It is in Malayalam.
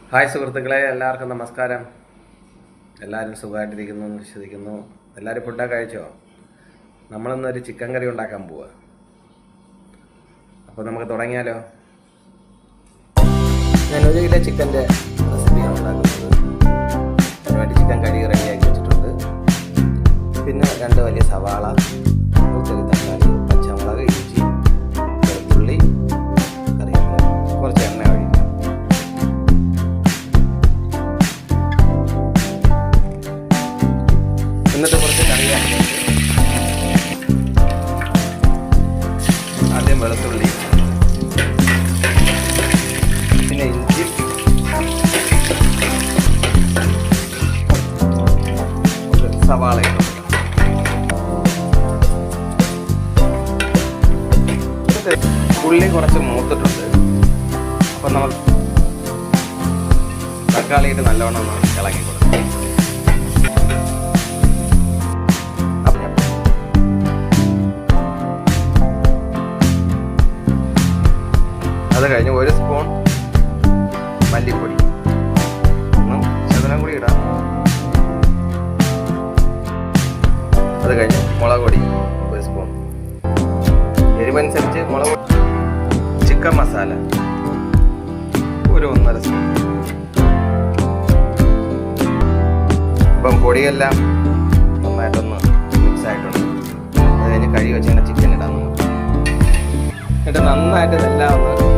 ഹായ് സുഹൃത്തുക്കളെ, എല്ലാവർക്കും നമസ്കാരം. എല്ലാവരും സുഖമായിട്ടിരിക്കുന്നു എന്ന് വിശ്വസിക്കുന്നു. എല്ലാവരും ഫുഡൊക്കെ കഴിച്ചോ? നമ്മളിന്നൊരു ചിക്കൻ കറി ഉണ്ടാക്കാൻ പോവുക. അപ്പോൾ നമുക്ക് തുടങ്ങിയാലോ? ഞാൻ 1 കിലോ ചിക്കൻ്റെ റെസിപ്പിയാണ് ഉണ്ടാക്കുന്നത്. അതിനുവേണ്ടി ചിക്കൻ കഴുകി റെഡിയാക്കി വെച്ചിട്ടുണ്ട്. പിന്നെ 2 വലിയ സവാള, ചെറിയ തക്കാളി, പച്ചമുളക്, ഇഞ്ചി, വെളുത്തുള്ളി, കറിവേപ്പില, കുറച്ച് എണ്ണ ഒഴിക്കുക. എന്നിട്ട് കുറച്ച് കറിവേപ്പില, ആദ്യം വെളുത്തുള്ളി, പിന്നെ ഇഞ്ചി, സവാള ഇടുക. ഉള്ളി കുറച്ച് മൂത്തിട്ടുണ്ട്. അപ്പം നമ്മൾ തക്കാളി ഇട്ട് നല്ലവണ്ണം ഇളക്കി കൊടുക്കും. അത് കഴിഞ്ഞ് 1 സ്പൂൺ മല്ലിപ്പൊടി, ശകലം കൂടി ഇടാം. അത് കഴിഞ്ഞ് മുളക് പൊടി 1 സ്പൂൺ, എരിവനുസരിച്ച് മുളക് പൊടി. Chicken masala 1.5 spoon. ഇപ്പം പൊടിയെല്ലാം നന്നായിട്ടൊന്ന് മിക്സ് ആയിട്ടുണ്ട്. അത് കഴിഞ്ഞ് കഴുകി വെച്ചാൽ ചിക്കൻ ഇടാം. എന്നിട്ട് നന്നായിട്ട് ഇതെല്ലാം ഒന്ന്